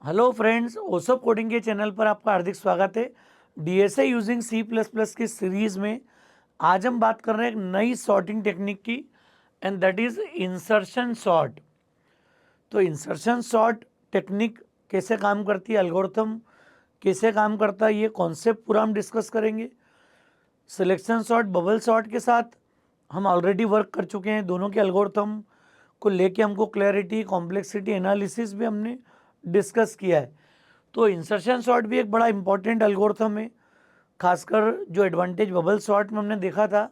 Hello friends, ओसप coding के channel पर आपका हार्दिक स्वागत है। DSA using C plus plus की सीरीज़ में आज हम बात कर रहे हैं एक नई सॉर्टिंग टेक्निक की, and that is insertion sort. तो इंसर्शन सॉर्ट टेक्निक कैसे काम करती है, एल्गोरिथम कैसे काम करता है, ये कॉन्सेप्ट पूरा हम डिस्कस करेंगे। सिलेक्शन सॉर्ट, बबल सॉर्ट के साथ हम ऑलरेडी वर्क कर चुके हैं। दोनों के एल्गोरिथम को लेके हमको क्लैरिटी, कॉम्प्लेक्सिटी एनालिसिस भी हमने डिस्कस किया है। तो इंसर्शन सॉर्ट भी एक बड़ा इंपॉर्टेंट एल्गोरिथम है। खासकर जो एडवांटेज बबल सॉर्ट में हमने देखा था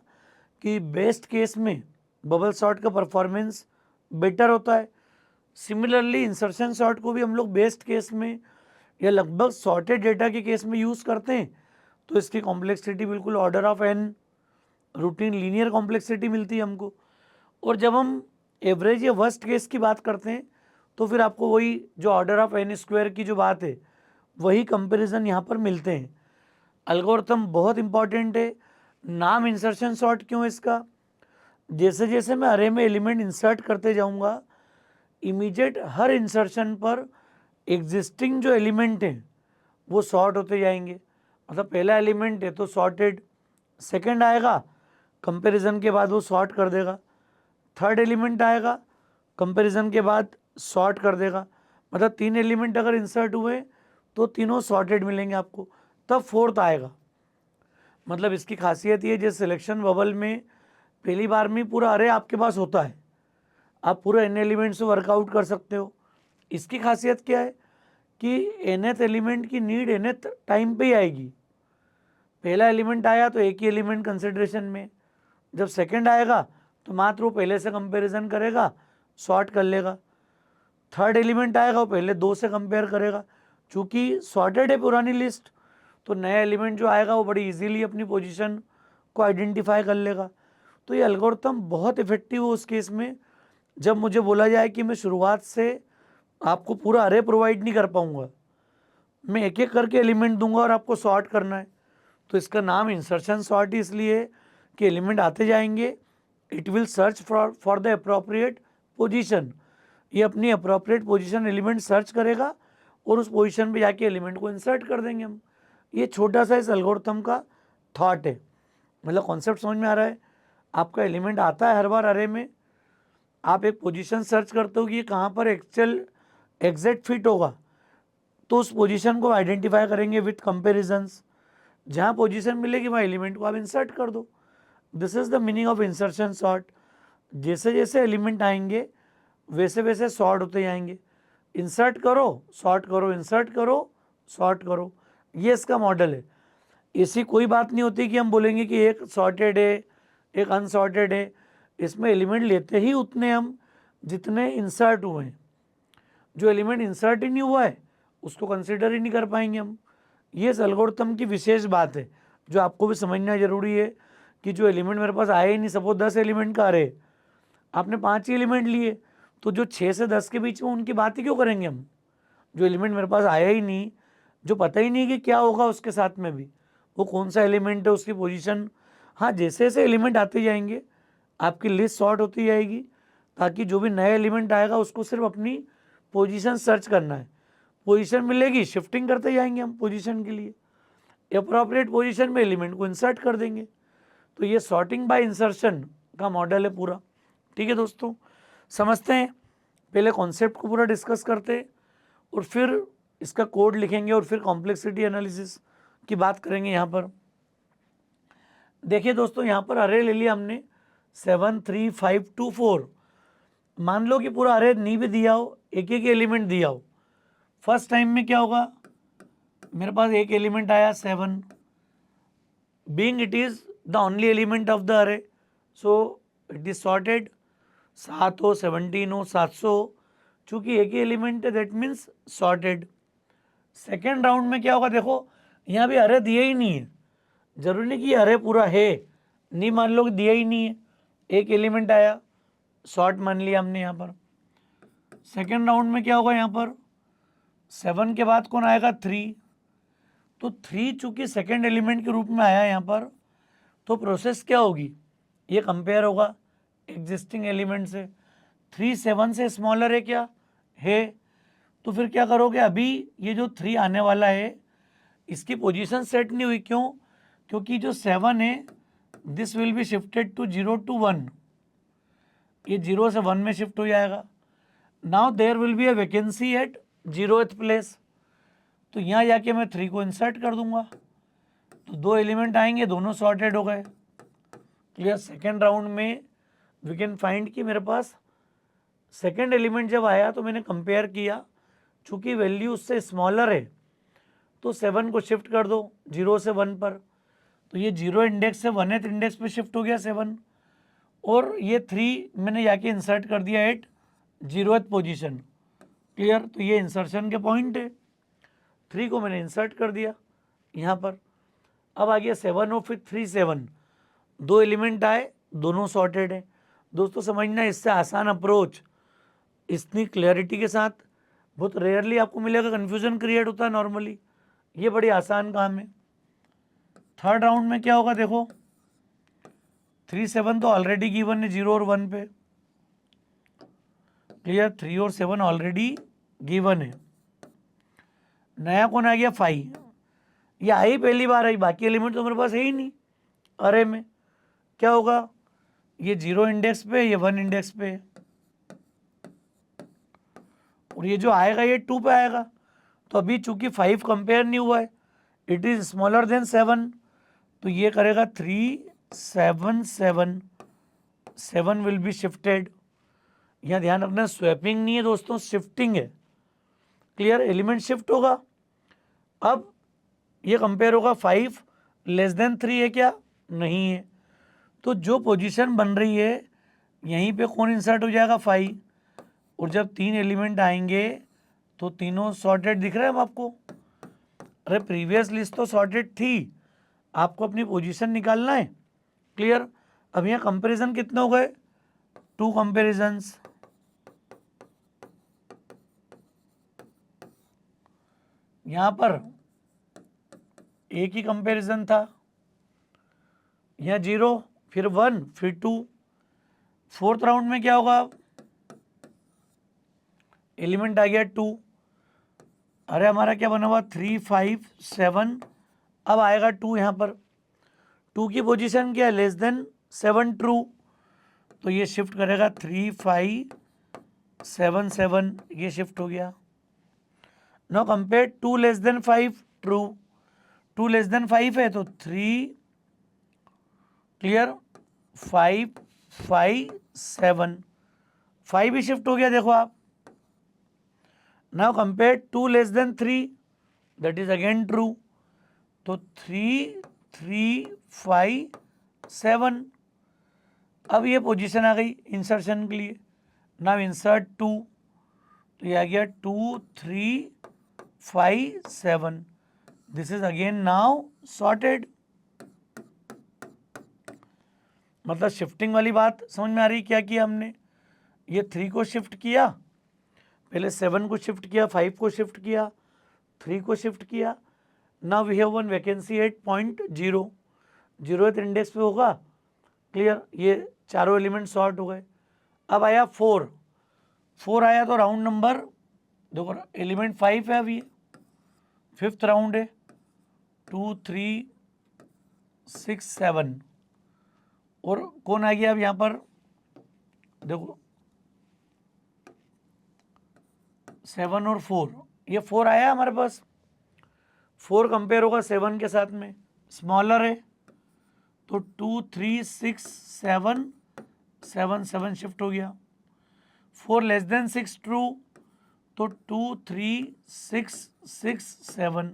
कि बेस्ट केस में बबल सॉर्ट का परफॉर्मेंस बेटर होता है। सिमिलरली इंसर्शन सॉर्ट को भी हम लोग बेस्ट केस में या लगभग सॉर्टेड डेटा के केस में यूज़ करते हैं, तो इसकी कॉम्प्लेक्सिटी बिल्कुल ऑर्डर ऑफ एन रूटीन लीनियर कॉम्प्लेक्सिटी मिलती है हमको। और जब हम एवरेज या वर्स्ट केस की बात करते हैं तो फिर आपको वही जो ऑर्डर ऑफ एन स्क्वायर की जो बात है वही कंपैरिजन यहाँ पर मिलते हैं। एल्गोरिथम बहुत इंपॉर्टेंट है। नाम इंसर्शन सॉर्ट क्यों है इसका? जैसे जैसे मैं अरे में एलिमेंट इंसर्ट करते जाऊँगा, इमीडिएट हर इंसर्शन पर एग्जिस्टिंग जो एलिमेंट हैं वो सॉर्ट होते जाएंगे। मतलब पहला एलिमेंट है तो सॉर्टेड, सेकंड आएगा कंपैरिजन के बाद वो सॉर्ट कर देगा, थर्ड एलिमेंट आएगा कंपैरिजन के बाद सॉर्ट कर देगा। मतलब तीन एलिमेंट अगर इंसर्ट हुए तो तीनों सॉर्टेड मिलेंगे आपको, तब फोर्थ आएगा। मतलब इसकी खासियत ये, जैसे सिलेक्शन बबल में पहली बार में पूरा अरे आपके पास होता है, आप पूरा एन एलिमेंट से वर्कआउट कर सकते हो। इसकी खासियत क्या है कि एनएथ एलिमेंट की नीड एनएथ टाइम पे ही आएगी। पहला एलिमेंट आया तो एक ही एलिमेंट कंसिडरेशन में, जब सेकंड आएगा तो मात्र वो पहले से कंपैरिजन करेगा, सॉर्ट कर लेगा। थर्ड एलिमेंट आएगा वो पहले दो से कंपेयर करेगा। चूँकि सॉर्टेड है पुरानी लिस्ट, तो नया एलिमेंट जो आएगा वो बड़ी इजीली अपनी पोजीशन को आइडेंटिफाई कर लेगा। तो ये एल्गोरिथम बहुत इफेक्टिव हो उस केस में जब मुझे बोला जाए कि मैं शुरुआत से आपको पूरा अरे प्रोवाइड नहीं कर पाऊंगा, मैं एक एक करके एलिमेंट दूंगा और आपको सॉर्ट करना है। तो इसका नाम इंसर्शन सॉर्ट इसलिए कि एलिमेंट आते जाएंगे, it will search for the appropriate position. ये अपनी अप्रोप्रिएट पोजीशन एलिमेंट सर्च करेगा और उस पोजीशन पे जाके एलिमेंट को इंसर्ट कर देंगे हम। ये छोटा सा इस एल्गोरिथम का थॉट है। मतलब कॉन्सेप्ट समझ में आ रहा है? आपका एलिमेंट आता है हर बार अरे में, आप एक पोजीशन सर्च करते हो कि ये कहाँ पर एक्चुअल एग्जैक्ट फिट होगा, तो उस पोजीशन को आइडेंटिफाई करेंगे विथ कंपेरिजन्स। जहाँ पोजीशन मिलेगी वहाँ एलिमेंट को आप इंसर्ट कर दो। This is the meaning of insertion sort. जैसे जैसे एलिमेंट आएंगे वैसे वैसे सॉर्ट होते जाएंगे। इंसर्ट करो, सॉर्ट करो, इंसर्ट करो, सॉर्ट करो, ये इसका मॉडल है। ऐसी कोई बात नहीं होती कि हम बोलेंगे कि एक सॉर्टेड है एक अनसॉर्टेड है। इसमें एलिमेंट लेते ही उतने हम जितने इंसर्ट हुए हैं। जो एलिमेंट इंसर्ट ही नहीं हुआ है उसको कंसिडर ही नहीं कर पाएंगे हम। ये इस एल्गोरिथम की विशेष बात है जो आपको भी समझना जरूरी है कि जो एलिमेंट मेरे पास आए ही नहीं, सपोज 10 एलिमेंट का अरे, आपने 5 ही एलिमेंट लिए, तो जो 6 से 10 के बीच में उनकी बात ही क्यों करेंगे हम? जो एलिमेंट मेरे पास आया ही नहीं, जो पता ही नहीं कि क्या होगा उसके साथ में भी, वो कौन सा एलिमेंट है, उसकी पोजीशन। हाँ, जैसे जैसे एलिमेंट आते जाएंगे आपकी लिस्ट शॉर्ट होती जाएगी, ताकि जो भी नया एलिमेंट आएगा उसको सिर्फ अपनी पोजीशन सर्च करना है। पोजीशन मिलेगी, शिफ्टिंग करते जाएंगे हम पोजीशन के लिए, अप्रोप्रिएट पोजीशन में एलिमेंट को इंसर्ट कर देंगे। तो ये सॉर्टिंग बाय इंसर्शन का मॉडल है पूरा। ठीक है दोस्तों, समझते हैं। पहले कॉन्सेप्ट को पूरा डिस्कस करते हैं और फिर इसका कोड लिखेंगे और फिर कॉम्प्लेक्सिटी एनालिसिस की बात करेंगे। यहाँ पर देखिए दोस्तों, यहाँ पर अरे ले लिया हमने 7 3 5 2 4। मान लो कि पूरा अरे नहीं भी दिया हो, एक एक एलिमेंट दिया हो। फर्स्ट टाइम में क्या होगा, मेरे पास एक एलिमेंट आया 7, being it is the only element of the अरे, सो इट इज सॉर्टेड। 7 हो, 17 हो, 700 हो, चूंकि एक ही एलिमेंट है that means sorted. Second round में क्या होगा, देखो यहाँ भी अरे दिया ही नहीं है, जरूरी नहीं कि अरे पूरा है, नहीं मान लो कि दिया ही नहीं है, एक एलिमेंट आया, शॉर्ट मान लिया हमने यहाँ पर। सेकेंड राउंड में क्या होगा, यहाँ पर 7 के बाद कौन आएगा, 3। तो 3 चूंकि सेकेंड एलिमेंट के रूप में आया यहाँ पर, तो प्रोसेस क्या होगी, ये कंपेयर होगा एग्जिस्टिंग एलिमेंट से। 3 7 से स्मॉलर है क्या, है, तो फिर क्या करोगे, अभी ये जो 3 आने वाला है इसकी पोजीशन सेट नहीं हुई, क्यों? क्योंकि जो 7 है this will be shifted to 0 to 1, ये 0 से 1 में शिफ्ट हो जाएगा। Now there will be a vacancy at 0th place, तो यहाँ जाके मैं 3 को इंसर्ट कर दूंगा, तो 2 एलिमेंट आएंगे, दोनों सॉर्टेड हो गए। क्लियर? सेकेंड राउंड में वी कैन फाइंड कि मेरे पास सेकेंड एलिमेंट जब आया तो मैंने कंपेयर किया, चूंकि वैल्यू उससे स्मॉलर है तो 7 को शिफ्ट कर दो 0 से 1 पर, तो ये 0 इंडेक्स से 1th इंडेक्स पे शिफ्ट हो गया 7, और ये 3 मैंने जाके इंसर्ट कर दिया एट 0th पोजीशन। क्लियर? तो ये इंसर्शन के पॉइंट है, 3 को मैंने इंसर्ट कर दिया यहाँ पर। अब आ गया 7 और फिर 3 7, 2 एलिमेंट आए, दोनों सॉर्टेड है। दोस्तों समझना, इससे आसान अप्रोच इतनी क्लैरिटी के साथ बहुत रेयरली आपको मिलेगा, कन्फ्यूजन क्रिएट होता है नॉर्मली, ये बड़ी आसान काम है। थर्ड राउंड में क्या होगा देखो, 3 7 तो ऑलरेडी गिवन है 0 और 1 पे। क्लियर? 3 और 7 ऑलरेडी गिवन है। नया कौन आ गया? 5, ये आई पहली बार आई, बाकी एलिमेंट तो मेरे पास है ही नहीं अरे में। क्या होगा, ये 0 इंडेक्स पे, ये 1 इंडेक्स पे, और ये जो आएगा ये 2 पे आएगा। तो अभी चूंकि 5 कंपेयर नहीं हुआ है, इट इज स्मॉलर देन 7, तो ये करेगा 3 7 7, 7 विल बी शिफ्टेड। यहाँ ध्यान रखना स्वैपिंग नहीं है दोस्तों, शिफ्टिंग है। क्लियर? एलिमेंट शिफ्ट होगा। अब ये कंपेयर होगा 5 लेस देन 3 है क्या? नहीं है। तो जो पोजीशन बन रही है यहीं पे कौन इंसर्ट हो जाएगा? 5, और जब 3 एलिमेंट आएंगे तो तीनों सॉर्टेड दिख रहे हैं आपको। अरे प्रीवियस लिस्ट तो सॉर्टेड थी, आपको अपनी पोजीशन निकालना है। क्लियर? अब यहाँ कंपैरिजन कितने हो गए? 2 कंपैरिजंस। यहाँ पर एक ही कंपैरिजन था, यहाँ 0 फिर 1 फिर 2। फोर्थ राउंड में क्या होगा? एलिमेंट आ गया 2, अरे हमारा क्या बना हुआ 3 5 7, अब आएगा 2 यहाँ पर। 2 की पोजीशन क्या है? लेस देन 7 ट्रू, तो ये शिफ्ट करेगा 3 5 7 7, ये शिफ्ट हो गया। Now compare 2 less than 5 true, 2 less than 5 है तो 3, क्लियर, 5 5 7, 5 भी शिफ्ट हो गया देखो आप। Now compare 2 less than 3, that is again true, तो 3 3 5 7, अब ये पोजीशन आ गई इंसर्शन के लिए। नाउ इंसर्ट 2, तो ये आ गया 2 3 5 7, this is again now sorted. मतलब शिफ्टिंग वाली बात समझ में आ रही? क्या किया हमने, ये 3 को शिफ्ट किया, पहले 7 को शिफ्ट किया, 5 को शिफ्ट किया, 3 को शिफ्ट किया। Now we have one vacancy at point 0, 0th index पे होगा। क्लियर? ये चारों एलिमेंट सॉर्ट हो गए। अब आया 4, 4 आया तो राउंड नंबर देखो, एलिमेंट 5 है, अभी 5th राउंड है, 2 3 6 7, और कौन आ गया अब यहाँ पर देखो 7 और 4, ये 4 आया हमारे पास। 4 कंपेयर होगा 7 के साथ में, स्मॉलर है, तो 2 3 6 7 7 7 शिफ्ट हो गया। 4 लेस देन 6 ट्रू, तो 2 3 6 6 7,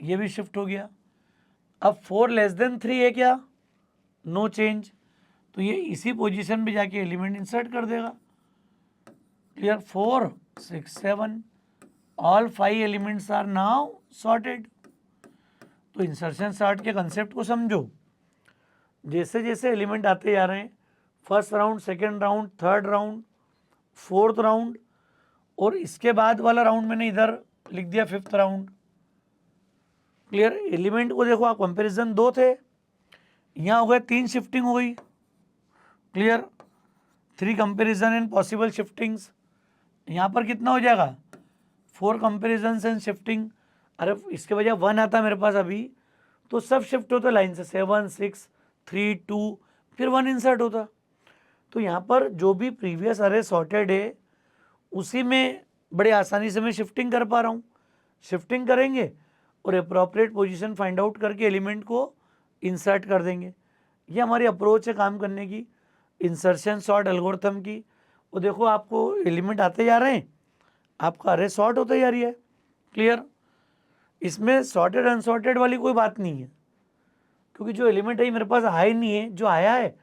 ये भी शिफ्ट हो गया। अब 4 लेस देन 3 है क्या? नो चेंज, तो ये इसी पोजीशन पे जाके एलिमेंट इंसर्ट कर देगा। Clear? 4 6 7, all 5 elements are now sorted. तो इंसर्शन सॉर्ट के कंसेप्ट को समझो। जैसे जैसे एलिमेंट आते जा रहे हैं, first round, second round, third round, fourth round, और इसके बाद वाला राउंड मैंने इधर लिख दिया 5th राउंड। क्लियर? एलिमेंट को देखो आप, कंपैरिजन 2 थे, यहाँ हो गए 3 शिफ्टिंग हो गई। क्लियर? 3 कंपैरिजन एंड पॉसिबल शिफ्टिंग्स, यहाँ पर कितना हो जाएगा 4 कंपेरिजन एंड शिफ्टिंग, अरे इसके बजाय 1 आता मेरे पास अभी तो सब शिफ्ट होता लाइन से, 7 6 3 2 फिर 1 इंसर्ट होता। तो यहाँ पर जो भी प्रीवियस अरे सॉर्टेड है उसी में बड़े आसानी से मैं शिफ्टिंग कर पा रहा हूँ। शिफ्टिंग करेंगे और अप्रोप्रिएट पोजीशन फाइंड आउट करके एलिमेंट को इंसर्ट कर देंगे। ये हमारी अप्रोच है काम करने की, इंसर्शन सॉर्ट एल्गोरिथम की। वो देखो आपको एलिमेंट आते जा रहे हैं, आपका अरे सॉर्ट होता जा रही है। क्लियर? इसमें सॉर्टेड अनसॉर्टेड वाली कोई बात नहीं है, क्योंकि जो एलिमेंट है मेरे पास आया ही नहीं है, जो आया है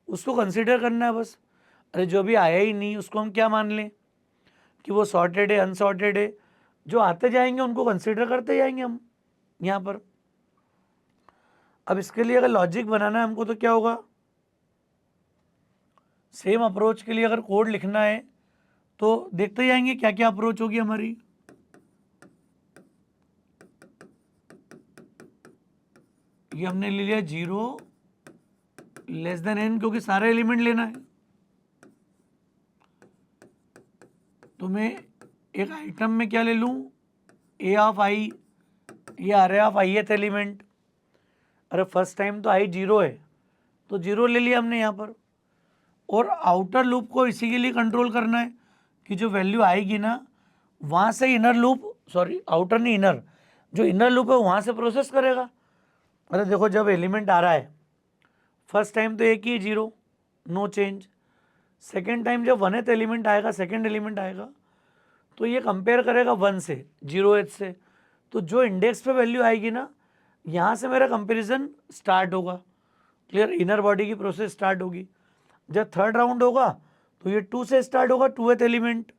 उसको कंसिडर करना है बस। अरे जो भी आया ही नहीं उसको हम क्या मान लें कि वो सॉर्टेड है अनसॉर्टेड है, जो आते जाएंगे उनको कंसिडर करते जाएंगे हम यहाँ पर। अब इसके लिए अगर लॉजिक बनाना है हमको तो क्या होगा, सेम अप्रोच के लिए अगर कोड लिखना है तो देखते जाएंगे क्या क्या अप्रोच होगी हमारी। ये हमने ले लिया 0 लेस देन n, क्योंकि सारे एलिमेंट लेना है। तो मैं एक आइटम में क्या ले लूँ, a ऑफ i, ये अरे ऑफ ith एलिमेंट। अरे फर्स्ट टाइम तो i 0 है तो 0 ले लिया हमने यहाँ पर। और आउटर लूप को इसी के लिए कंट्रोल करना है कि जो वैल्यू आएगी ना वहाँ से इनर लूप, सॉरी आउटर नहीं इनर, जो इनर लूप है वहाँ से प्रोसेस करेगा। अरे देखो जब एलिमेंट आ रहा है फर्स्ट टाइम तो एक ही 0, नो चेंज। सेकेंड टाइम जब 1th एलिमेंट आएगा, सेकेंड एलिमेंट आएगा तो ये कंपेयर करेगा 1 से 0th से। तो जो इंडेक्स पे वैल्यू आएगी ना यहाँ से मेरा कंपेरिजन स्टार्ट होगा। क्लियर? इनर बॉडी की प्रोसेस स्टार्ट होगी। जब थर्ड राउंड होगा तो ये 2 से स्टार्ट होगा, 2th एलिमेंट।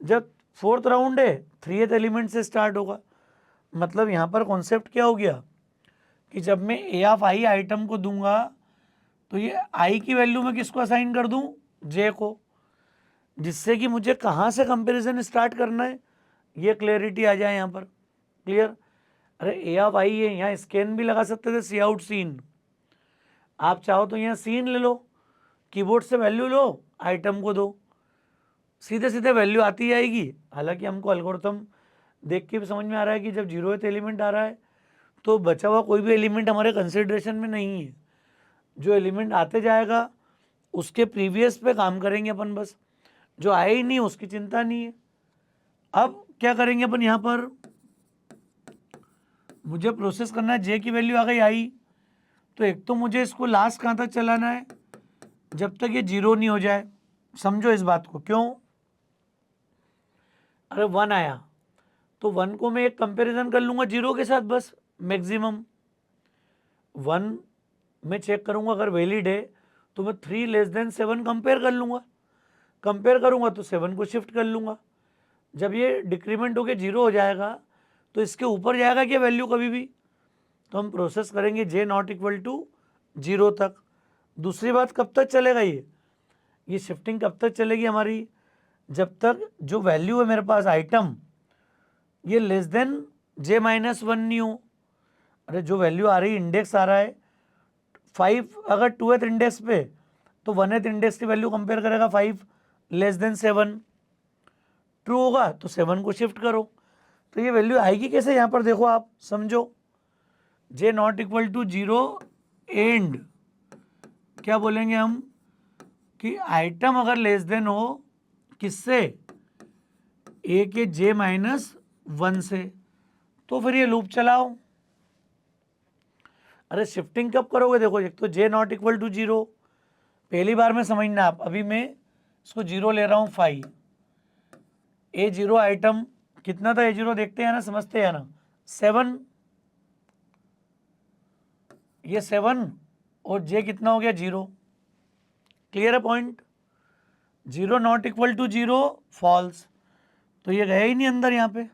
जब फोर्थ राउंड है 3th एलिमेंट से स्टार्ट होगा। मतलब यहाँ पर कॉन्सेप्ट क्या हो गया कि जब मैं a ऑफ i आइटम को दूंगा तो ये i की वैल्यू मैं किसको असाइन कर दूं, j को, जिससे कि मुझे कहाँ से कंपैरिजन स्टार्ट करना है ये क्लियरिटी आ जाए यहाँ पर। क्लियर? अरे a ऑफ i है, यहाँ स्कैन भी लगा सकते थे, सी आउट सीन। आप चाहो तो यहाँ सीन ले लो, कीबोर्ड से वैल्यू लो, आइटम को दो, सीधे सीधे वैल्यू आती जाएगी। हालांकि हमको एल्गोरिथम देख के भी समझ में आ रहा है कि जब 0th एलिमेंट आ रहा है तो बचा हुआ कोई भी एलिमेंट हमारे कंसिडरेशन में नहीं है। जो एलिमेंट आते जाएगा उसके प्रीवियस पे काम करेंगे अपन बस, जो आए ही नहीं उसकी चिंता नहीं है। अब क्या करेंगे अपन, यहाँ पर मुझे प्रोसेस करना है, जे की वैल्यू आ गई आई, तो एक तो मुझे इसको लास्ट कहाँ तक चलाना है, जब तक ये 0 नहीं हो जाए। समझो इस बात को, क्यों? अरे 1 आया तो 1 को मैं एक कंपैरिजन कर लूँगा 0 के साथ बस, मैक्सिमम 1 मैं चेक करूँगा, अगर वैलिड है तो मैं 3 लेस देन 7 कंपेयर कर लूँगा। कंपेयर करूँगा तो 7 को शिफ्ट कर लूँगा। जब ये डिक्रीमेंट होकर 0 हो जाएगा तो इसके ऊपर जाएगा क्या वैल्यू कभी भी, तो हम प्रोसेस करेंगे j नॉट इक्वल टू 0 तक। दूसरी बात, कब तक चलेगा ये शिफ्टिंग कब तक चलेगी हमारी, जब तक जो वैल्यू है मेरे पास आइटम ये लेस देन j माइनस 1 नहीं हो। अरे जो वैल्यू आ रही, इंडेक्स आ रहा है 5, अगर 2th इंडेक्स पे तो 1th इंडेक्स की वैल्यू कंपेयर करेगा 5 लेस देन 7, ट्रू होगा तो 7 को शिफ्ट करो। तो ये वैल्यू आएगी कैसे, यहाँ पर देखो आप समझो, j not equal to 0 and क्या बोलेंगे हम कि आइटम अगर लेस देन हो किससे, a के j माइनस 1 से, तो फिर ये लूप चलाओ। अरे शिफ्टिंग कब करोगे, देखो एक तो j नॉट इक्वल टू 0 पहली बार में समझना आप, अभी मैं इसको 0 ले रहा हूँ 5, a0 आइटम कितना था, a0 देखते हैं ना, समझते हैं ना, 7, ये 7 और j कितना हो गया 0। क्लियर है point? 0 not equal to 0 false, तो ये गया ही नहीं अंदर, यहाँ पे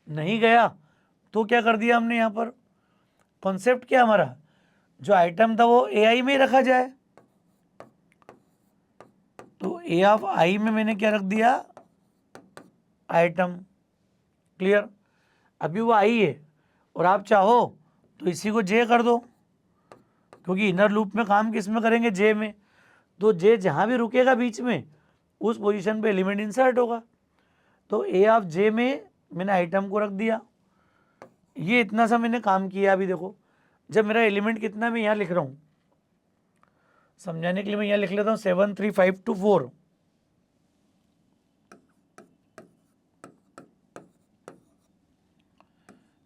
नहीं गया तो क्या कर दिया हमने, यहाँ पर कॉन्सेप्ट क्या हमारा, जो आइटम था वो ai में ही रखा जाए। तो a ऑफ i में मैंने क्या रख दिया, आइटम। क्लियर? अभी वो आई है और आप चाहो तो इसी को j कर दो, क्योंकि इनर लूप में काम किस में करेंगे, j में। तो j जहाँ भी रुकेगा बीच में उस पोजीशन पे एलिमेंट इंसर्ट होगा। तो ए ऑफ जे में मैंने आइटम को रख दिया। ये इतना सा मैंने काम किया। अभी देखो जब मेरा एलिमेंट कितना मैं यहाँ लिख रहा हूँ, समझाने के लिए मैं यहाँ लिख लेता हूँ 7 3 5 2 4।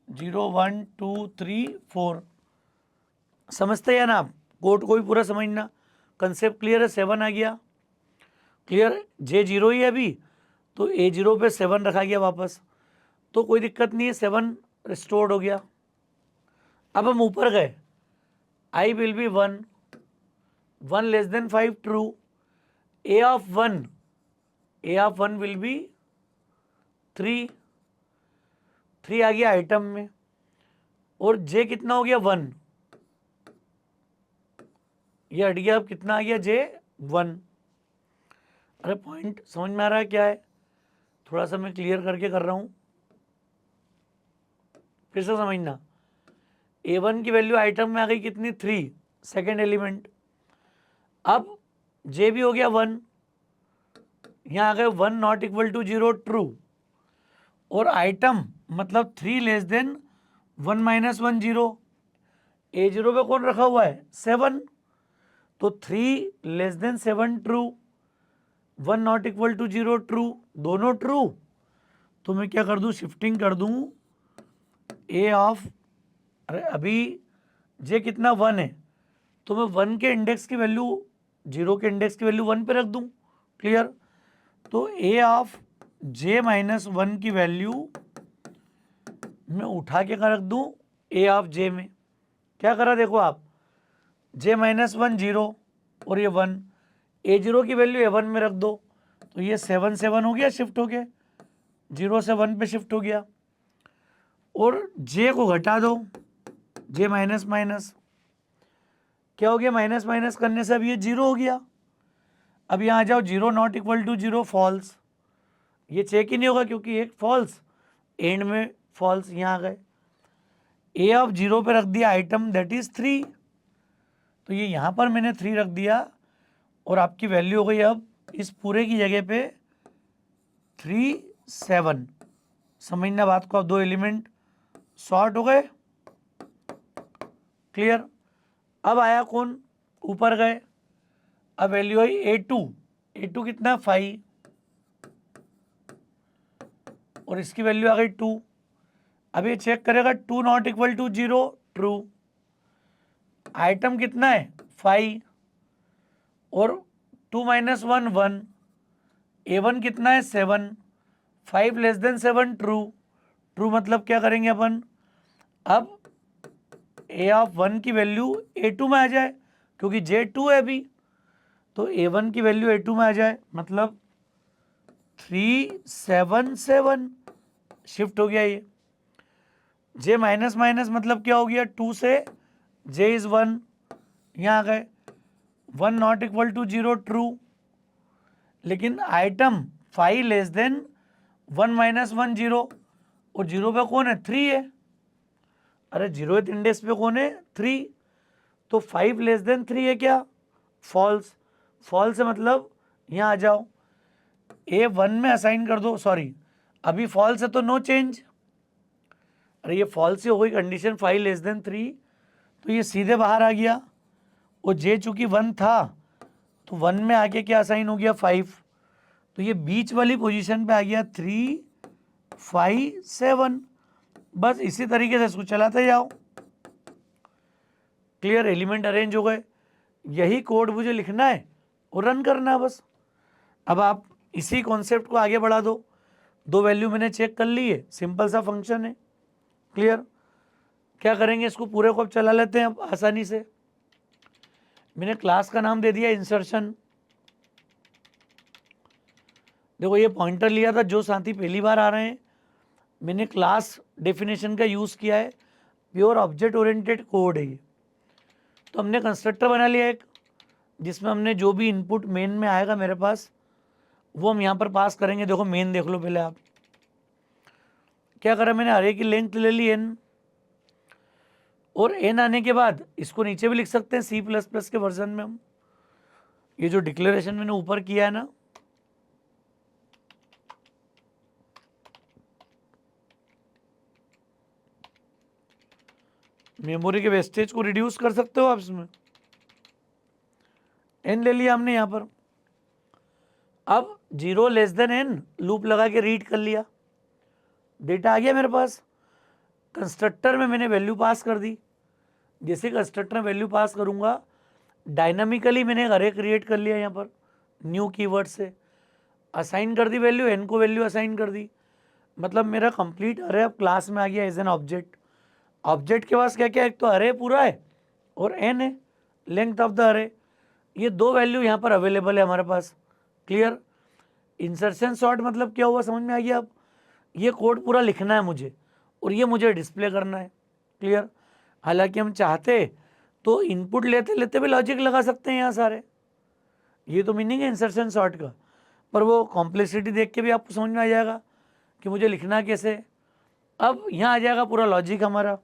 जीरो 1 2 3 4 समझते हैं ना आप? कोड को भी पूरा समझना। कंसेप्ट क्लियर है? 7 आ गया, क्लियर? जे 0 ही है अभी, तो ए 0 पे 7 रखा गया वापस, तो कोई दिक्कत नहीं है, 7 रिस्टोर्ड हो गया। अब हम ऊपर गए, I will be 1, 1 less than 5 true, A of 1 will be 3 आ गया आइटम में, और जे कितना हो गया 1, ये हट गया। अब कितना आ गया जे 1। अरे पॉइंट समझ में आ रहा है क्या है? थोड़ा सा मैं क्लियर करके कर रहा हूँ, फिर से समझना। A1 की वैल्यू आइटम में आ गई कितनी 3, सेकेंड एलिमेंट। अब जे भी हो गया 1, यहाँ आ गए 1 नॉट इक्वल टू 0 ट्रू, और आइटम मतलब 3 लेस देन 1 माइनस 1 0। ए 0 पे कौन रखा हुआ है 7, तो 3 less than 7 true, 1 not equal to 0 true, दोनों ट्रू। तो मैं क्या कर दूं, शिफ्टिंग कर दूं ए ऑफ, अरे अभी जे कितना 1 है, तो मैं 1 के इंडेक्स की वैल्यू 0 के इंडेक्स की वैल्यू 1 पे रख दूं, क्लियर? तो ए ऑफ जे माइनस 1 की वैल्यू मैं उठा के रख दूं ए ऑफ जे में। क्या करा देखो आप, जे माइनस 1 0 और ये 1, ए 0 की वैल्यू ए 1 में रख दो, तो ये 7 7 हो गया, शिफ्ट हो गया 0 से 1 पे शिफ्ट हो गया। और जे को घटा दो, जे माइनस माइनस क्या हो गया, माइनस माइनस करने से अब ये 0 हो गया। अब यहाँ आ जाओ, 0 नॉट इक्वल टू 0 फॉल्स, ये चेक ही नहीं होगा क्योंकि एक फॉल्स, एंड में फॉल्स। यहाँ आ गए, ए ऑफ 0 पे रख दिया आइटम दैट इज 3, तो ये यहाँ पर मैंने 3 रख दिया, और आपकी वैल्यू हो गई अब इस पूरे की जगह पे 3 7। समझना बात को, अब दो एलिमेंट शॉर्ट हो गए, क्लियर? अब आया कौन, ऊपर गए, अब वैल्यू आई ए टू कितना 5, और इसकी वैल्यू आ गई 2। अब ये चेक करेगा 2 not equal to 0 true, item कितना है 5, और 2 माइनस 1 1, A1 कितना है 7, 5 लेस देन 7 ट्रू मतलब क्या करेंगे अपन, अब ए ऑफ 1 की वैल्यू A2 में आ जाए, क्योंकि J2 है अभी, तो A1 की वैल्यू A2 में आ जाए, मतलब 3 7 7 शिफ्ट हो गया। ये J माइनस माइनस मतलब क्या हो गया, 2 से J इज 1, यहाँ आ गए 1 नॉट इक्वल टू 0 ट्रू, लेकिन आइटम 5 लेस देन 1 माइनस 1 0, और 0 पे कौन है 3 है, अरे 0th इंडेक्स पे कौन है 3, तो 5 लेस देन 3 है क्या, फॉल्स। फॉल्स है मतलब यहाँ आ जाओ, A1 में असाइन कर दो, सॉरी अभी फॉल्स है तो नो चेंज, अरे ये फॉल्स ही हो गई कंडीशन 5 लेस देन 3, तो ये सीधे बाहर आ गया, और जे चूंकि 1 था तो 1 में आके क्या असाइन हो गया 5, तो ये बीच वाली पोजीशन पे आ गया 3 5 7। बस इसी तरीके से इसको चलाते जाओ, क्लियर? एलिमेंट अरेंज हो गए, यही कोड मुझे लिखना है और रन करना है बस। अब आप इसी कॉन्सेप्ट को आगे बढ़ा दो, दो वैल्यू मैंने चेक कर ली है, सिंपल सा फंक्शन है, क्लियर? क्या करेंगे, इसको पूरे को अब चला लेते हैं अब आसानी से। मैंने क्लास का नाम दे दिया इंसर्शन। देखो ये पॉइंटर लिया था, जो साथी पहली बार आ रहे हैं, मैंने क्लास डेफिनेशन का यूज़ किया है, प्योर ऑब्जेक्ट ओरिएंटेड कोड है ये। तो हमने कंस्ट्रक्टर बना लिया एक, जिसमें हमने जो भी इनपुट मेन में आएगा मेरे पास, वो हम यहाँ पर पास करेंगे। देखो मेन देख लो पहले आप, क्या करा मैंने, अरे की लेंथ ले ली n, और n आने के बाद इसको नीचे भी लिख सकते हैं C++ के वर्जन में हम, ये जो डिक्लेरेशन मैंने ऊपर किया है ना, मेमोरी के वेस्टेज को रिड्यूस कर सकते हो आप इसमें। n ले लिया हमने यहाँ पर। अब 0 लेस देन n लूप लगा के रीड कर लिया, डेटा आ गया मेरे पास। कंस्ट्रक्टर में मैंने वैल्यू पास कर दी। जैसे कंस्ट्रक्टर में वैल्यू पास करूंगा, डायनामिकली मैंने एक अरे क्रिएट कर लिया यहाँ पर न्यू कीवर्ड से, असाइन कर दी वैल्यू, n को वैल्यू असाइन कर दी। मतलब मेरा कंप्लीट अरे अब क्लास में आ गया एज एन ऑब्जेक्ट। ऑब्जेक्ट के पास क्या क्या है, एक तो अरे पूरा है और n है, लेंथ ऑफ द अरे। ये दो वैल्यू यहाँ पर अवेलेबल है हमारे पास। क्लियर। इंसर्शन सॉर्ट मतलब क्या हुआ, समझ में आ गया। अब ये कोड पूरा लिखना है मुझे और ये मुझे डिस्प्ले करना है। क्लियर। हालांकि हम चाहते तो इनपुट लेते लेते भी लॉजिक लगा सकते हैं यहाँ सारे, ये तो मीनिंग है इंसर्शन सॉर्ट का, पर वो कॉम्प्लेक्सिटी देख के भी आपको समझ में आ जाएगा कि मुझे लिखना कैसे। अब यहाँ आ जाएगा पूरा लॉजिक हमारा।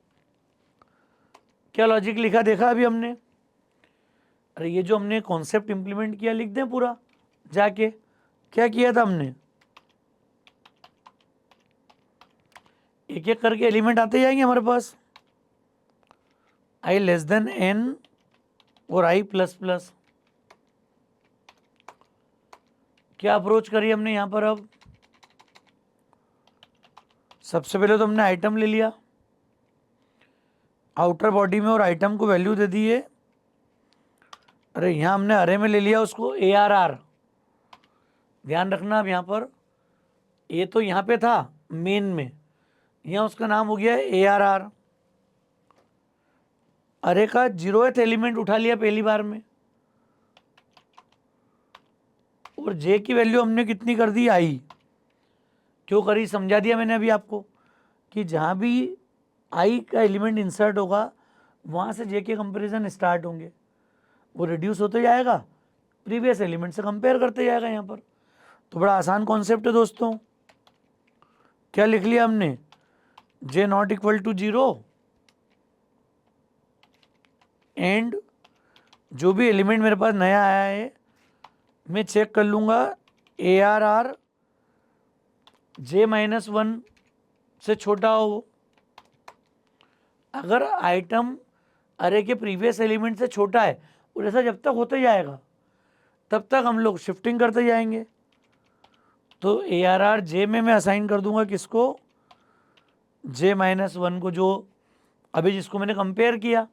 क्या लॉजिक लिखा देखा अभी हमने। अरे ये जो हमने कॉन्सेप्ट इंप्लीमेंट किया लिख दें पूरा जाके। क्या किया था हमने, एक एक करके एलिमेंट आते जाएंगे हमारे पास। i लेस देन n और i प्लस प्लस। क्या अप्रोच करी हमने यहाँ पर। अब सबसे पहले तो हमने आइटम ले लिया आउटर बॉडी में और आइटम को वैल्यू दे दी है। अरे यहाँ हमने अरे में ले लिया उसको ARR। ध्यान रखना अब यहाँ पर, ये तो यहाँ पे था मेन में, यहाँ उसका नाम हो गया ARR। अरे का 0th एलिमेंट उठा लिया पहली बार में और जे की वैल्यू हमने कितनी कर दी, आई। क्यों करी समझा दिया मैंने अभी आपको कि जहाँ भी आई का एलिमेंट इंसर्ट होगा वहाँ से जे के कंपैरिजन स्टार्ट होंगे, वो रिड्यूस होते जाएगा, प्रीवियस एलिमेंट से कंपेयर करते जाएगा यहाँ पर। तो बड़ा आसान कॉन्सेप्ट है दोस्तों। क्या लिख लिया हमने, जे नॉट इक्वल टू 0 एंड जो भी एलिमेंट मेरे पास नया आया है मैं चेक कर लूँगा ARR J-1 से छोटा हो। अगर आइटम अरे के प्रीवियस एलिमेंट से छोटा है और ऐसा जब तक होते जाएगा तब तक हम लोग शिफ्टिंग करते जाएंगे। तो ARR J में मैं असाइन कर दूंगा किसको, J-1 को, जो अभी जिसको मैंने कंपेयर किया।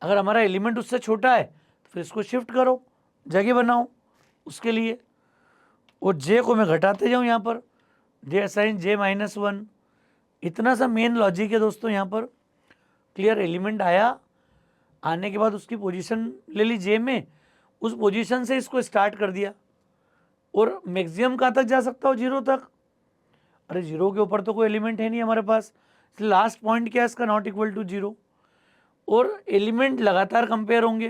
अगर हमारा एलिमेंट उससे छोटा है तो फिर इसको शिफ्ट करो, जगह बनाओ उसके लिए, और J को मैं घटाते जाऊँ यहाँ पर, J असाइन J-1। इतना सा मेन लॉजिक है दोस्तों यहाँ पर। क्लियर। एलिमेंट आया, आने के बाद उसकी पोजीशन ले ली J में, उस पोजीशन से इसको स्टार्ट कर दिया और मैक्सिमम कहाँ तक जा सकता हो, 0 तक। अरे 0 के ऊपर तो कोई एलिमेंट है नहीं हमारे पास, इसलिए लास्ट पॉइंट क्या है इसका, नॉट इक्वल टू 0। और एलिमेंट लगातार कंपेयर होंगे।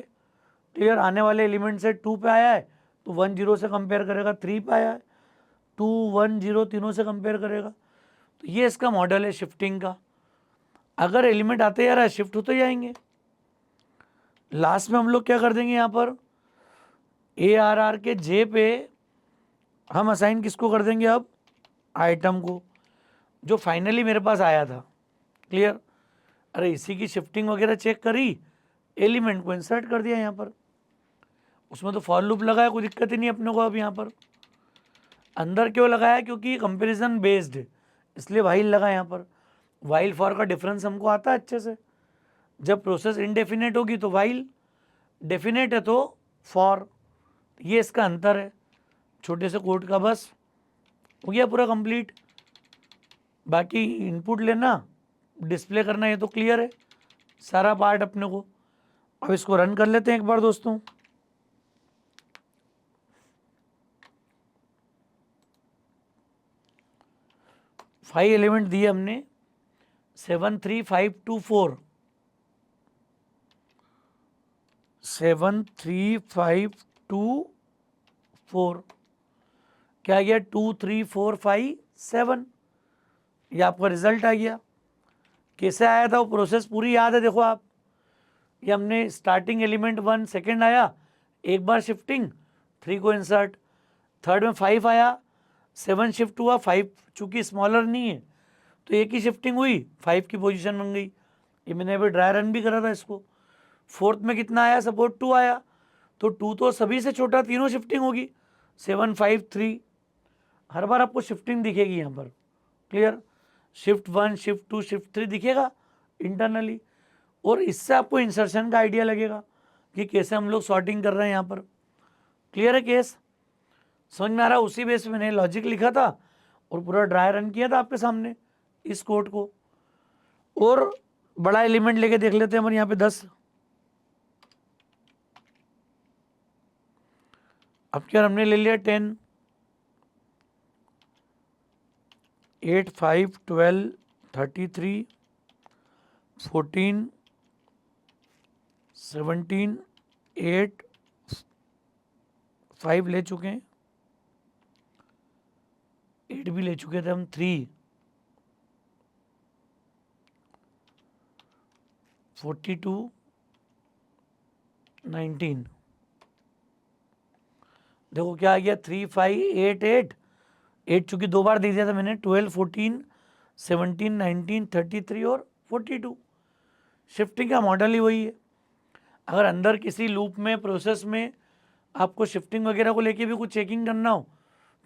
क्लियर। आने वाले एलिमेंट से 2 पे आया है तो 1 0 से कंपेयर करेगा, 3 पे आया है 2 1 0 तीनों से कंपेयर करेगा। तो ये इसका मॉडल है शिफ्टिंग का। अगर एलिमेंट आते जा रहा है शिफ्ट होते जाएंगे। लास्ट में हम लोग क्या कर देंगे यहाँ पर, ARR के J पे हम असाइन किसको कर देंगे, अब आइटम को, जो फाइनली मेरे पास आया था। क्लियर। अरे इसी की शिफ्टिंग वगैरह चेक करी, एलिमेंट को इंसर्ट कर दिया यहाँ पर। उसमें तो फॉर लूप लगाया, कोई दिक्कत ही नहीं अपने को। अब यहाँ पर अंदर क्यों लगाया, क्योंकि कंपैरिजन बेस्ड है इसलिए वाइल लगा यहाँ पर। वाइल फॉर का डिफरेंस हमको आता है अच्छे से। जब प्रोसेस इनडेफिनेट होगी तो वाइल, डेफिनेट है तो फॉर। ये इसका अंतर है छोटे से कोड का। बस हो गया पूरा कंप्लीट। बाकी इनपुट लेना, डिस्प्ले करना, ये तो क्लियर है सारा पार्ट अपने को। अब इसको रन कर लेते हैं एक बार दोस्तों। फाइव एलिमेंट दिए हमने, 7 3 5 2 4, 7 3 5 2 4, क्या गया 2 3 4 5 7। ये आपका रिजल्ट आ गया। कैसे आया था वो प्रोसेस पूरी याद है, देखो आप। ये हमने स्टार्टिंग एलिमेंट 1 सेकेंड आया, एक बार शिफ्टिंग, 3 को इंसर्ट, थर्ड में 5 आया, 7 शिफ्ट हुआ, 5 चूंकि स्मॉलर नहीं है तो एक ही शिफ्टिंग हुई, 5 की पोजीशन बन गई। ये मैंने अभी ड्राई रन भी करा था इसको। फोर्थ में कितना आया, सपोज 2 आया, तो 2 तो सभी से छोटा, तीनों शिफ्टिंग होगी 7 5 3। हर बार आपको शिफ्टिंग दिखेगी यहाँ पर, क्लियर। शिफ्ट 1 शिफ्ट 2 शिफ्ट 3 दिखेगा इंटरनली, और इससे आपको इंसर्शन का आइडिया लगेगा कि कैसे हम लोग सॉर्टिंग कर रहे हैं यहाँ पर। क्लियर है केस, समझ में आ रहा है। उसी बेस में मैंने लॉजिक लिखा था और पूरा ड्राई रन किया था आपके सामने इस कोड को। और बड़ा एलिमेंट लेके देख लेते हैं, हमारे यहाँ पे 10। अब क्या हमने ले लिया 10, 8 5 12 33 14 17 8 5 ले चुके हैं, 8 भी ले चुके थे हम, 3 42 19। देखो क्या आ गया, 3 5 8 8 8 चूंकि 2 बार दे दिया था मैंने, 12 14 17 19 33 और 42। शिफ्टिंग का मॉडल ही वही है। अगर अंदर किसी लूप में, प्रोसेस में आपको शिफ्टिंग वगैरह को लेके भी कुछ चेकिंग करना हो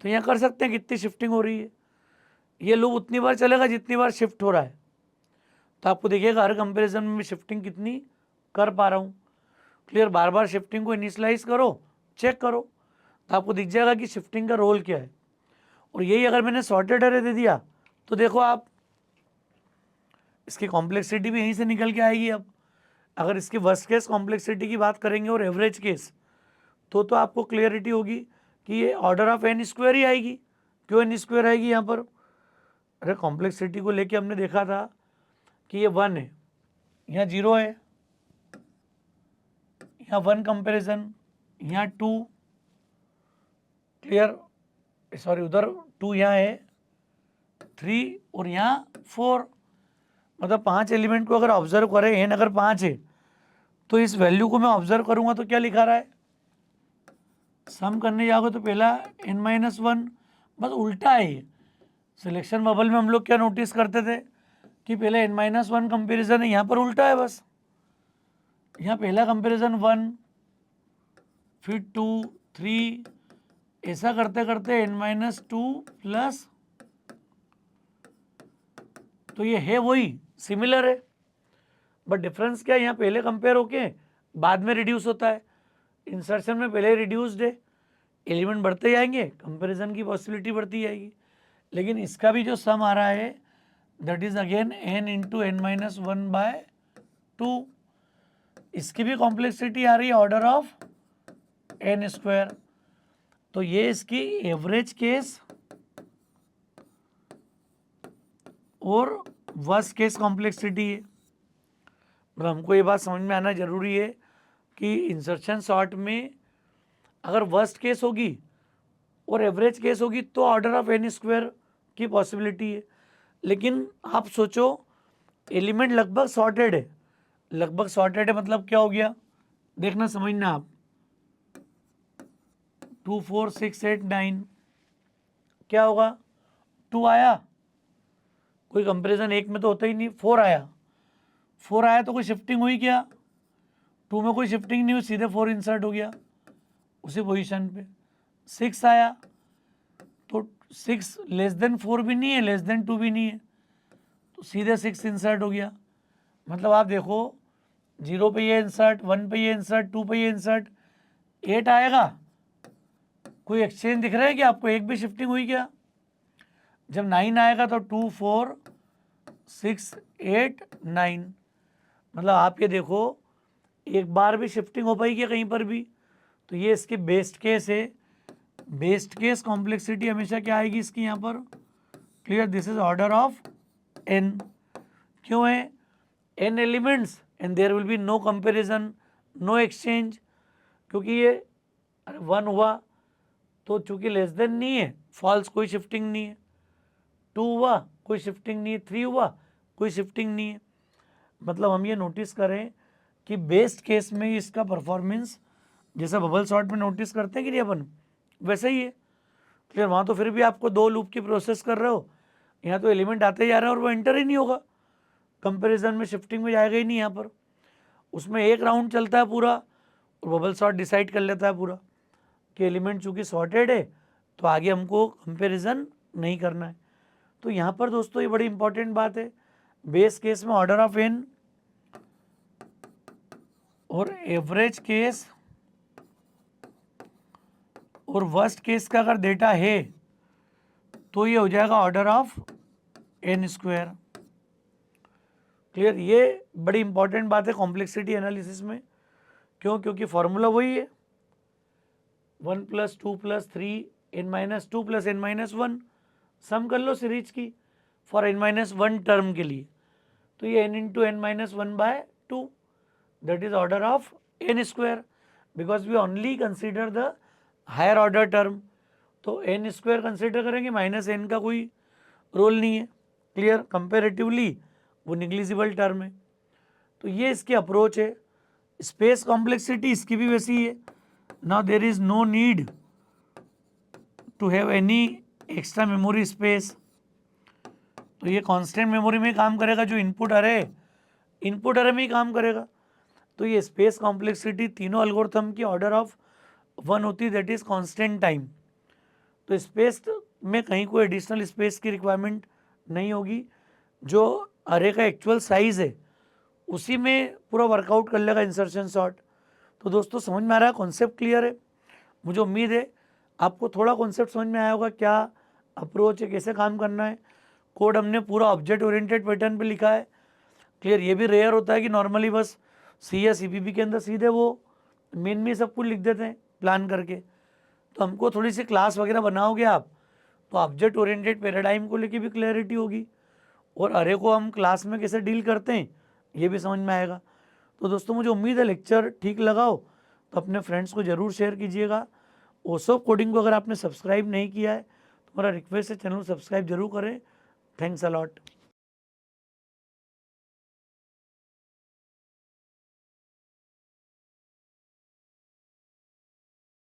तो यहाँ कर सकते हैं कितनी शिफ्टिंग हो रही है। ये लूप उतनी बार चलेगा जितनी बार शिफ्ट हो रहा है, तो आपको देखिएगा हर कंपैरिजन में शिफ्टिंग कितनी कर पा रहा हूँ। क्लियर, बार बार शिफ्टिंग को इनिशियलाइज करो, चेक करो, तो आपको दिख जाएगा कि शिफ्टिंग का रोल क्या है। और यही अगर मैंने सॉर्टेड अरे दे दिया तो देखो आप, इसकी कॉम्प्लेक्सिटी भी यहीं से निकल के आएगी। अब अगर इसकी वर्स्ट केस कॉम्प्लेक्सिटी की बात करेंगे और एवरेज केस, तो आपको क्लियरिटी होगी कि ये ऑर्डर ऑफ n स्क्वायर ही आएगी। क्यों n स्क्वायर आएगी यहाँ पर? अरे कॉम्प्लेक्सिटी को लेके हमने देखा था कि ये 1 है, यहाँ 0 है, यहाँ 1 कंपेरिजन, यहाँ 2, क्लियर, सॉरी उधर 2 यहाँ है, 3 और यहाँ 4। मतलब 5 एलिमेंट को अगर ऑब्जर्व करें, n अगर 5 है तो इस वैल्यू को मैं ऑब्जर्व करूंगा तो क्या लिखा रहा है, सम करने जाओगे तो पहला n-1, बस उल्टा है ये। सिलेक्शन बबल में हम लोग क्या नोटिस करते थे कि पहले n-1 कंपेरिजन है, यहाँ पर उल्टा है। बस यहाँ पहला कंपेरिजन 1, फिर 2 3, ऐसा करते करते n-2 प्लस, तो ये है वही, सिमिलर है, बट डिफरेंस क्या है, यहाँ पहले कंपेयर होके बाद में रिड्यूस होता है। इंसर्शन में पहले रिड्यूस्ड है, एलिमेंट बढ़ते जाएंगे, कंपैरिजन की पॉसिबिलिटी बढ़ती जाएगी। लेकिन इसका भी जो सम आ रहा है that is again n into n-1/2। इसकी भी कॉम्प्लेक्सिटी आ रही है ऑर्डर ऑफ n स्क्वायर। तो ये इसकी एवरेज केस और वर्स्ट केस कॉम्प्लेक्सिटी है। मतलब हमको ये बात समझ में आना जरूरी है कि इंसर्शन सॉर्ट में अगर वर्स्ट केस होगी और एवरेज केस होगी तो ऑर्डर ऑफ n स्क्वायर की पॉसिबिलिटी है। लेकिन आप सोचो एलिमेंट लगभग सॉर्टेड है, लगभग सॉर्टेड है मतलब क्या हो गया, देखना समझना आप, 2 4 6 8 9, क्या होगा, 2 आया, कोई कंपैरिजन एक में तो होता ही नहीं, 4 आया, 4 आया तो कोई शिफ्टिंग हुई क्या, 2 में कोई शिफ्टिंग नहीं हुई, सीधे 4 इंसर्ट हो गया उसी पोजीशन पे। 6 आया तो 6 लेस देन 4 भी नहीं है, लेस देन 2 भी नहीं है, तो सीधे 6 इंसर्ट हो गया। मतलब आप देखो 0 पे ये इंसर्ट, 1 पे ये इंसर्ट, 2 पे ये इंसर्ट, 8 आएगा, कोई एक्सचेंज दिख रहा है कि आपको, एक भी शिफ्टिंग हुई क्या? जब 9 आएगा तो 2 4 6 8 9, मतलब आप ये देखो एक बार भी शिफ्टिंग हो पाई क्या कहीं पर भी? तो ये इसकी बेस्ट केस है। बेस्ट केस कॉम्प्लेक्सिटी हमेशा क्या आएगी इसकी यहाँ पर, clear, this is order of n। क्यों है, n elements and there will be no comparison, no exchange, क्योंकि ये 1 हुआ तो चूंकि लेस देन नहीं है, फॉल्स, कोई शिफ्टिंग नहीं है, 2 हुआ कोई शिफ्टिंग नहीं है, 3 हुआ कोई शिफ्टिंग नहीं है। मतलब हम ये नोटिस करें कि बेस्ट केस में इसका परफॉर्मेंस जैसा बबल सॉर्ट में नोटिस करते हैं कि नहीं अपन, वैसे ही है। क्लियर, वहाँ तो फिर भी आपको 2 लूप की प्रोसेस कर रहे हो, यहाँ तो एलिमेंट आते जा रहे हैं और वो एंटर ही नहीं होगा, कंपैरिजन में शिफ्टिंग में जाएगा ही नहीं यहाँ पर, उसमें एक राउंड चलता है पूरा और बबल सॉर्ट डिसाइड कर लेता है पूरा कि एलिमेंट चूंकि सॉर्टेड है तो आगे हमको कंपैरिजन नहीं करना है। तो यहाँ पर दोस्तों ये बड़ी इंपॉर्टेंट बात है, बेस केस में ऑर्डर ऑफ एन और एवरेज केस और वर्स्ट केस का अगर डेटा है तो ये हो जाएगा order of N square. Clear, ये बड़ी इंपॉर्टेंट बात है कॉम्प्लेक्सिटी एनालिसिस में। क्यों? क्योंकि फॉर्मूला वही है 1 + 2 + 3 n-2 + n-1 सम कर लो सीरीज की फॉर n-1 टर्म के लिए, तो ये n × n-1/2 that is order of N square because we only consider the higher order term. तो एन स्क्वायर कंसिडर करेंगे, -n का कोई रोल नहीं है। क्लियर, कंपेरेटिवली वो निग्लिजिबल टर्म है। तो ये इसकी अप्रोच है। स्पेस कॉम्प्लेक्सिटी इसकी भी वैसी ही है। Now there is no need to have any extra memory space, तो ये कांस्टेंट मेमोरी में काम करेगा, जो इनपुट अरे में ही काम करेगा। तो ये स्पेस कॉम्प्लेक्सिटी तीनों एल्गोरिथम की ऑर्डर ऑफ 1 होती है, दैट इज कांस्टेंट टाइम। तो स्पेस में कहीं कोई एडिशनल स्पेस की रिक्वायरमेंट नहीं होगी, जो अरे का एक्चुअल साइज है उसी में पूरा वर्कआउट कर लेगा इंसर्शन सॉर्ट। तो दोस्तों समझ में आ रहा है, कॉन्सेप्ट क्लियर है। मुझे उम्मीद है आपको थोड़ा कॉन्सेप्ट समझ में आया होगा, क्या अप्रोच है, कैसे काम करना है। कोड हमने पूरा ऑब्जेक्ट ओरिएंटेड पैटर्न पे लिखा है। क्लियर, ये भी रेयर होता है कि नॉर्मली बस सी या सीपीपी के अंदर सीधे वो मेन में सब कुछ लिख देते हैं प्लान करके। तो हमको थोड़ी सी क्लास वगैरह बनाओगे आप तो ऑब्जेक्ट ओरिएंटेड पैराडाइम को लेके भी क्लैरिटी होगी, और अरे को हम क्लास में कैसे डील करते हैं ये भी समझ में आएगा। तो दोस्तों मुझे उम्मीद है लेक्चर ठीक लगा हो तो अपने फ्रेंड्स को ज़रूर शेयर कीजिएगा। ओसोप कोडिंग को अगर आपने सब्सक्राइब नहीं किया है तो मेरा रिक्वेस्ट है चैनल को सब्सक्राइब जरूर करें। Thanks a lot.